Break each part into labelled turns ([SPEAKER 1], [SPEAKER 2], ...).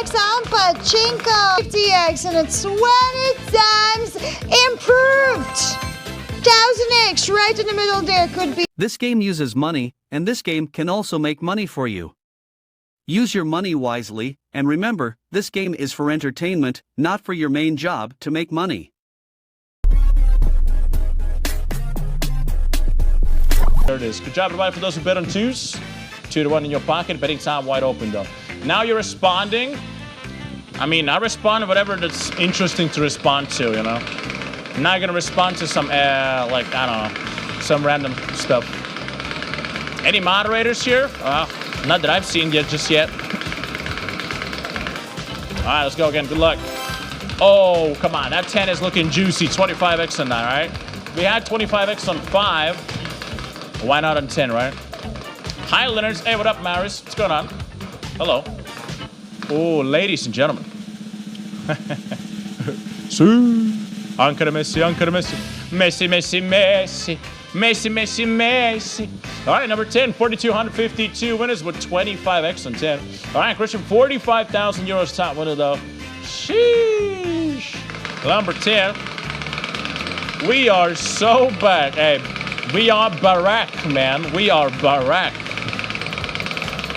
[SPEAKER 1] 10x on Pachinko. 50x and it's 20 times improved. 1000x right in the middle there could be.
[SPEAKER 2] This game uses money, and this game can also make money for you. Use your money wisely, and remember, this game is for entertainment, not for your main job to make money.
[SPEAKER 3] There it is. Good job, everybody, for those who bet on twos. 2 to 1 in your pocket. Betting time wide open, though. Now you're responding. I respond to whatever that's interesting to respond to, you know. I'm not going to respond to some, I don't know, some random stuff. Any moderators here? Not that I've seen just yet. All right, let's go again. Good luck. Oh, come on. That 10 is looking juicy. 25x on that, all right? We had 25x on 5. Why not on 10, right? Hi, Leonard. Hey, what up, Maris? What's going on? Hello. Oh, ladies and gentlemen. Ankara Messi, Ankara Messi. Messi, Messi, Messi. Messi, Messi, Messi. All right, number 10, 4,252 winners with 25x on 10. All right, Christian, 45,000 euros top winner, though. Sheesh. Number 10. We are so back. Hey, we are Barack, man. We are Barack.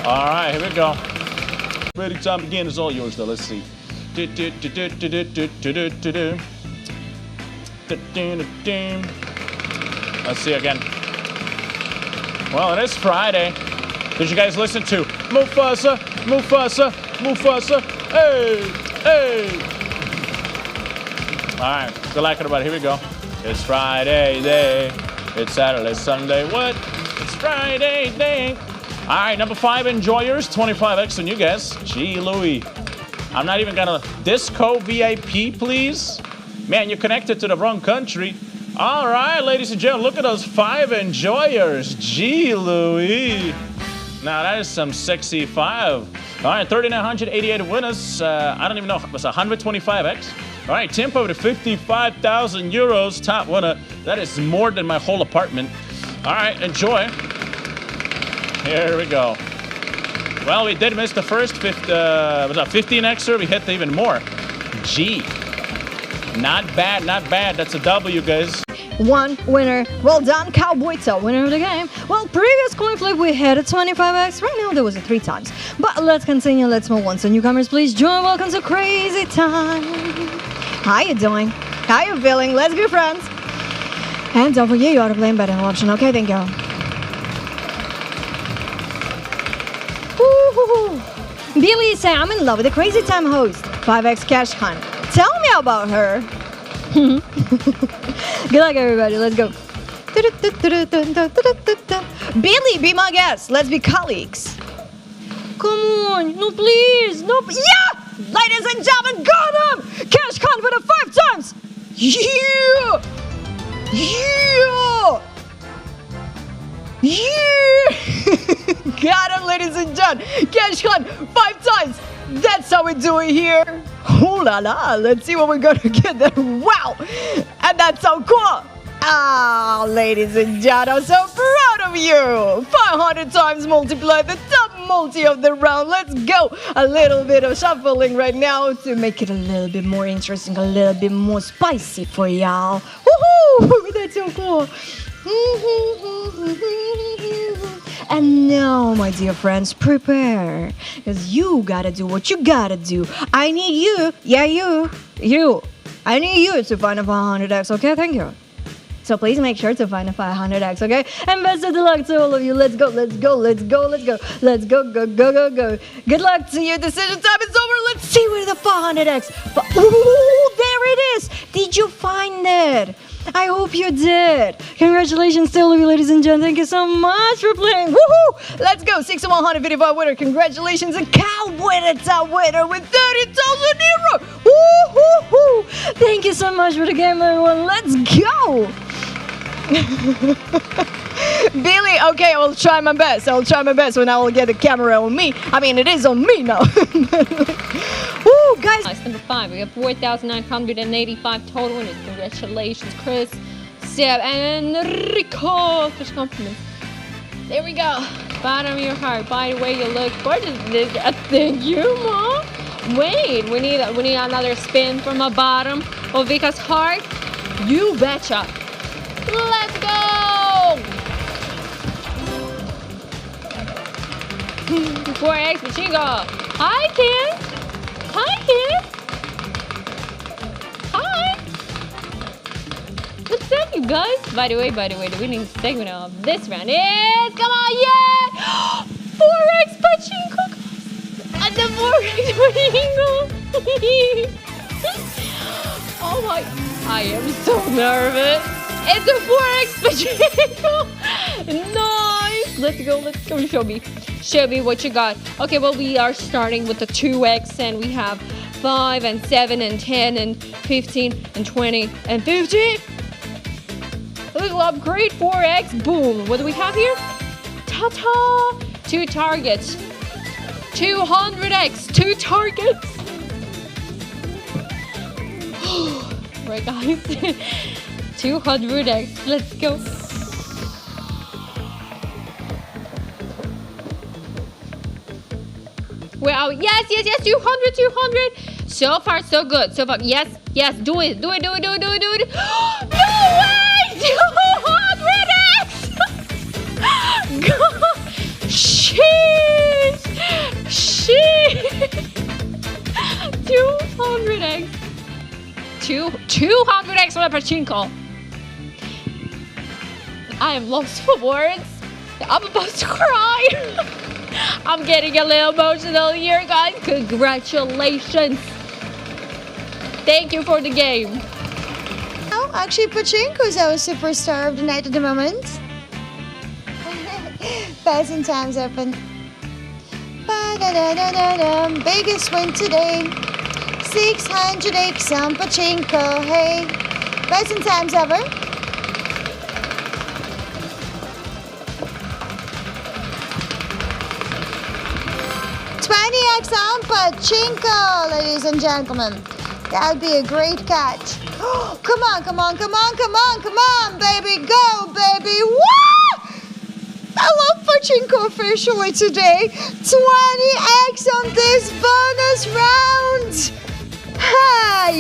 [SPEAKER 3] All right, here we go. Ready, time to begin. It's all yours, though. Let's see. Let's see again. Well, it is Friday. Did you guys listen to Mufasa, Mufasa, Mufasa? Hey, hey. All right, good luck, everybody. Here we go. It's Friday day. It's Saturday, Sunday. What? It's Friday day. All right, number 5 enjoyers, 25x on you guys. Gee, Louie. I'm not even gonna disco VIP, please. Man, you're connected to the wrong country. All right, ladies and gentlemen, look at those 5 enjoyers. Gee, Louie. Now that is some sexy 5. All right, 3,988 winners. I don't even know. It was 125x. All right, Timpo to 55,000 euros. Top winner. That is more than my whole apartment. All right, enjoy. Here we go. Well, we did miss the first 15xer. We hit even more. Gee. Not bad, not bad. That's a W, guys.
[SPEAKER 1] One winner. Well done, Cowboyta, winner of the game. Well, previous coin flip we had a 25x. Right now there was a 3 times. But let's continue. Let's move on. So newcomers, please join. Welcome to Crazy Time. How you doing? How you feeling? Let's be friends. And don't forget you ought to play in betting option. Okay, thank you. Woo-hoo-hoo. Billy say I'm in love with the Crazy Time host. 5x cash hunt. Tell me about her. Good luck, everybody. Let's go. Billy, be my guest. Let's be colleagues. Come on. No, please. No. Yeah! Ladies and gentlemen, got him! Cash hunt for the 5 times. Yeah! Yeah! Yeah! Got him, ladies and gentlemen. Cash hunt 5 times. That's how we do it here. Ooh la la, let's see what we're gonna get there. Wow! And that's so cool! Ah, ladies and gentlemen, I'm so proud of you! 500 times multiplied, the top multi of the round. Let's go! A little bit of shuffling right now to make it a little bit more interesting, a little bit more spicy for y'all. Woohoo! That's so cool! And now, my dear friends, prepare. Because you gotta do what you gotta do. I need you. Yeah, you. I need you to find a 500x, okay? Thank you. So please make sure to find a 500x, okay? And best of luck to all of you. Let's go, let's go, let's go, let's go. Let's go, go, go, go, go. Good luck to you. Decision time is over. Let's see where the 500x. Ooh, there it is. Did you find it? I hope you did. Congratulations to all of you, ladies and gentlemen. Thank you so much for playing. Woohoo! Let's go. 6,155 winner. Congratulations. And Cowboy, the top winner with 30,000 euros. Woohoo! Thank you so much for the game, everyone. Let's go. Billy, okay, I will try my best. I will try my best when I will get the camera on me. I mean, it is on me now. Woo, guys.
[SPEAKER 4] Nice, number 5. We have 4,985 total winners. Congratulations, Chris, Seb, and Enrico. Fish compliments. There we go. Bottom of your heart. By the way, you look gorgeous. Thank you, Mom. Wait, we need another spin from the bottom of Vika's heart. You betcha. Let's go. 4x Pachinko. Hi, kid. Hi, kid. Hi. What's up, you guys? By the way, the winning segment of this round is, come on, yeah! 4x Pachinko. And the 4x Pachinko. Oh my, I am so nervous. It's a 4x Pachinko. Nice. Let's go. Show me what you got. Okay, well, we are starting with the 2x, and we have 5 and 7 and 10 and 15 and 20 and 50. Little upgrade, 4x, boom. What do we have here? Ta-ta! 2 targets. 200x, 2 targets. Right, guys. 200x, let's go. Well, yes, 200. So far, so good. So far, yes, do it. No way, 200x! Shit! 200x. 200x on a Pachinko. I am lost for words. I'm about to cry. I'm getting a little emotional here, guys. Congratulations. Thank you for the game.
[SPEAKER 1] Oh, actually, Pachinko's our superstar of the night at the moment. Thousand times open. Ba-da-da-da-da-da. Biggest win today. 600x on Pachinko. Hey, thousand times ever. On Pachinko, ladies and gentlemen. That would be a great catch. Come on, baby. Go, baby. Woo! I love Pachinko officially today. 20x on this bonus round. Hi,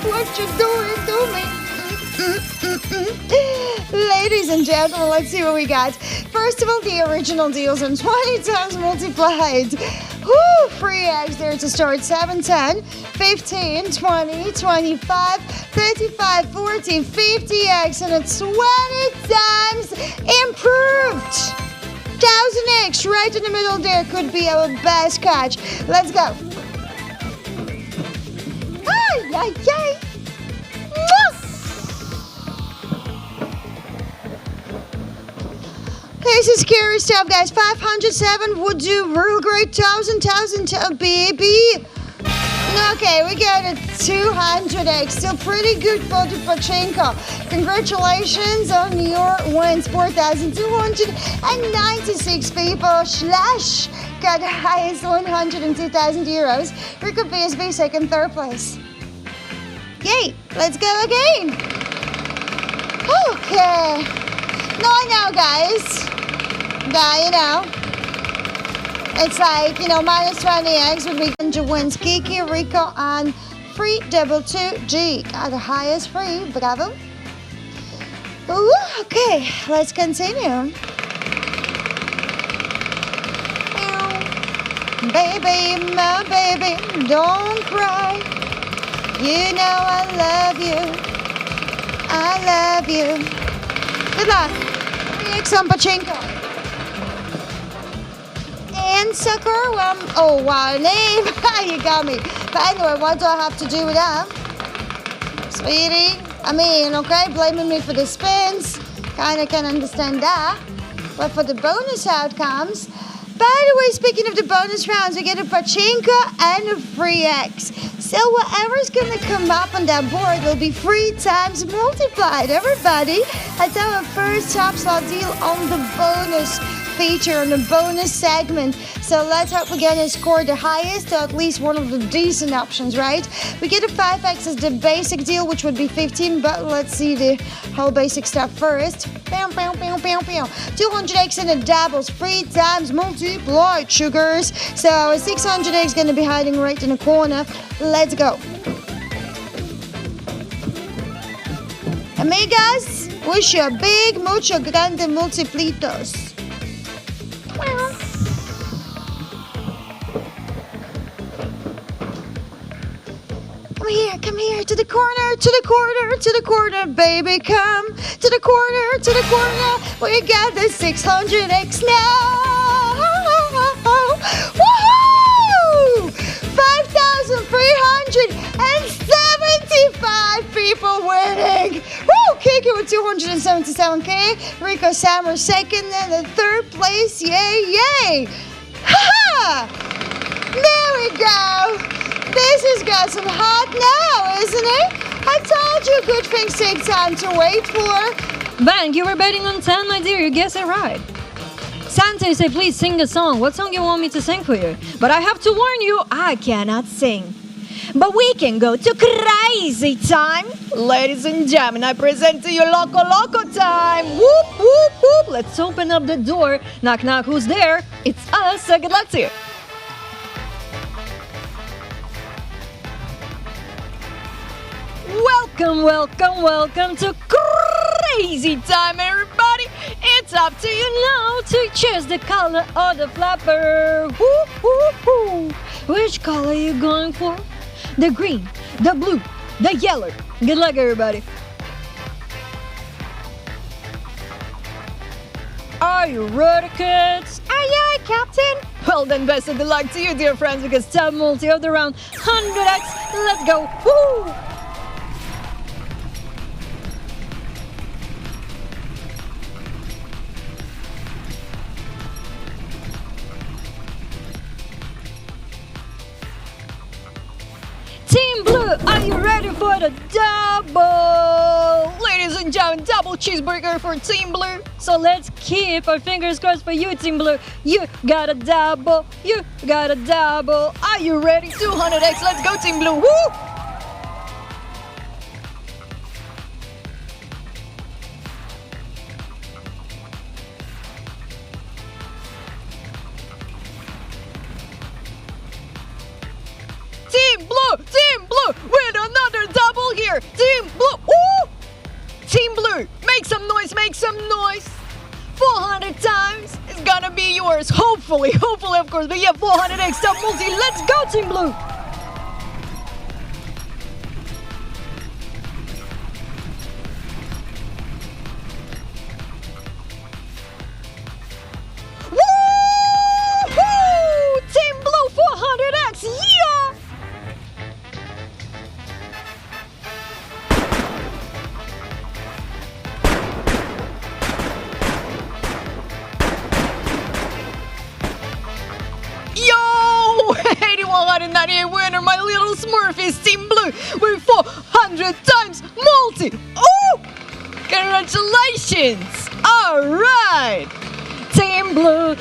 [SPEAKER 1] what you doing to me? Ladies and gentlemen, let's see what we got. First of all, the original deals on 20 times multiplied. Woo, free eggs there to start. 7, 10, 15, 20, 25, 35, 40, 50 eggs, and it's 20 times improved. 1000x right in the middle there could be our best catch. Let's go. Ay. This is scary stuff, guys. 507 would do real great. 1000, baby. Okay, we got a 200x. Still pretty good for the Pachinko. Congratulations on your wins. 4,296 people. Slash got the highest 102,000 euros. We could be second, third place. Yay, let's go again. Okay. No, I know, guys. It's like, minus 20x would be 100 wins. Kiki, Rico, and free 222G. Got the highest free. Bravo. Ooh, okay, let's continue. Baby, my baby, don't cry. You know I love you. Good luck. Some Pachinko. And sucker, oh wow, name. You got me. But anyway, what do I have to do with that? Sweetie, okay, blaming me for the spins. Kinda can understand that. But for the bonus outcomes, by the way, speaking of the bonus rounds, we get a Pachinko and a free X. So whatever's gonna come up on that board will be 3 times multiplied. Everybody, that's our first top slot deal on the bonus feature on the bonus segment. So let's hope we're gonna score the highest or at least one of the decent options, right? We get a 5x as the basic deal, which would be 15, but let's see the whole basic stuff first. 200x in the doubles, 3 times multiplied sugars. So 600x gonna be hiding right in the corner. Let's go. Amigas, wish you a big, mucho grande multiplitos. Come here, to the corner, to the corner, to the corner, baby, come to the corner, we got the 600x now. Woohoo! 5,375 people winning. Woo! Kiki with 277k, Rico Sammer second, and the third place, yay! Ha! There we go. This has got some hot now, isn't it? I told you good things take time to wait for.
[SPEAKER 4] Bang, you were betting on 10, my dear. You guessed it right. Santa said, please sing a song. What song you want me to sing for you? But I have to warn you, I cannot sing.
[SPEAKER 1] But we can go to crazy time. Ladies and gentlemen, I present to you Loco Loco time. Whoop, whoop, whoop.
[SPEAKER 4] Let's open up the door. Knock, knock, who's there? It's us, so good luck to you. Welcome to Crazy Time, everybody. It's up to you now to choose the color of the flapper. Woo, woo, woo. Which color are you going for? The green, the blue, the yellow. Good luck, everybody. Are you ready, kids?
[SPEAKER 1] Aye, aye, Captain.
[SPEAKER 4] Well, then best of the luck to you, dear friends, because top multi of the round 100x. Let's go. Woo! Team Blue, are you ready for the double? Ladies and gentlemen, double cheeseburger for Team Blue. So let's keep our fingers crossed for you, Team Blue. You got a double. Are you ready? 200x, let's go, Team Blue. Woo! Team Blue, with another double here. Team Blue, ooh! Team Blue, make some noise. 400 times is gonna be yours. Hopefully, of course. But yeah, 400x top multi. Let's go, Team Blue. Woo-hoo! Team Blue, 400x, yeah! Yo! 8198 winner, my little Smurf is Team Blue with 400 times multi. Oh! Congratulations! All right! Team Blue.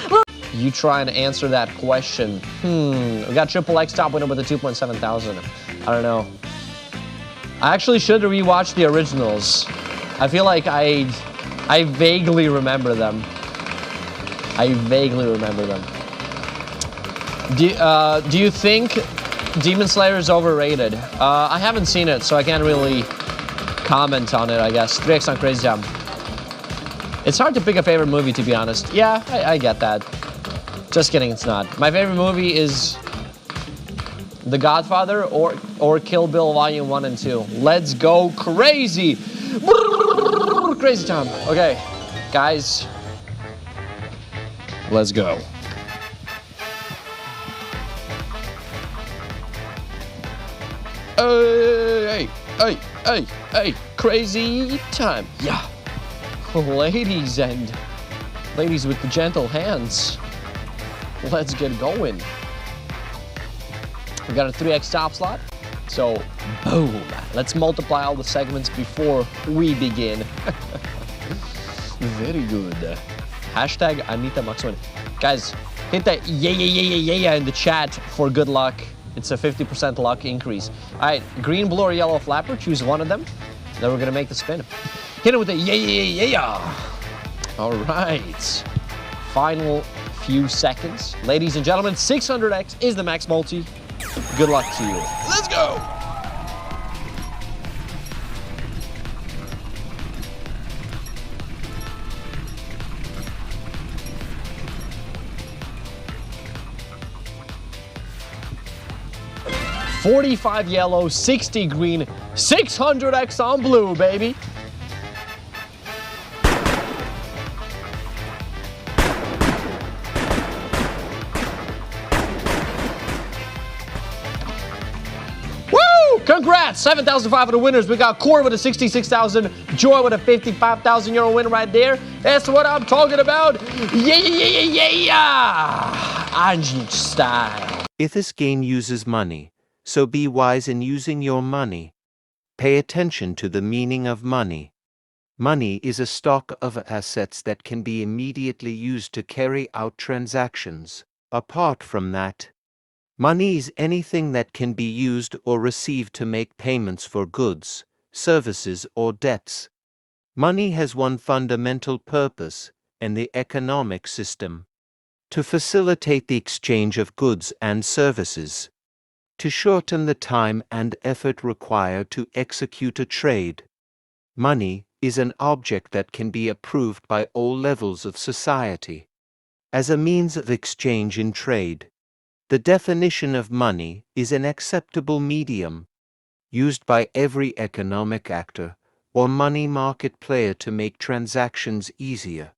[SPEAKER 5] You try and answer that question. We got Triple X top winner with a 2.7 thousand. I don't know. I actually should rewatch the originals. I feel like I vaguely remember them. Do you think Demon Slayer is overrated? I haven't seen it, so I can't really comment on it, I guess. 3x on Crazy Jam. It's hard to pick a favorite movie, to be honest. Yeah, I get that. Just kidding, it's not. My favorite movie is The Godfather or Kill Bill Volume 1 and 2. Let's go crazy! Crazy time. Okay, guys. Let's go. Hey, crazy time. Yeah. Ladies with the gentle hands. Let's get going. We got a 3x top slot. So, boom. Let's multiply all the segments before we begin. Very good. Hashtag Anita Maxwin. Guys, hit that yeah in the chat for good luck. It's a 50% luck increase. All right, green, blue, or yellow flapper. Choose one of them. Then we're gonna make the spin. Hit it with the yeah. All right. Final few seconds. Ladies and gentlemen, 600x is the max multi. Good luck to you. Let's go. $45 yellow, 60 green, 600x on blue, baby. Woo! Congrats! 7,500 winners. We got Corey with a 66,000, Joy with a 55,000 euro win right there. That's what I'm talking about. Yeah! Angie style.
[SPEAKER 6] If this game uses money, so be wise in using your money. Pay attention to the meaning of money. Money is a stock of assets that can be immediately used to carry out transactions. Apart from that, money is anything that can be used or received to make payments for goods, services, or debts. Money has one fundamental purpose in the economic system: to facilitate the exchange of goods and services, to shorten the time and effort required to execute a trade. Money is an object that can be approved by all levels of society as a means of exchange in trade. The definition of money is an acceptable medium used by every economic actor or money market player to make transactions easier.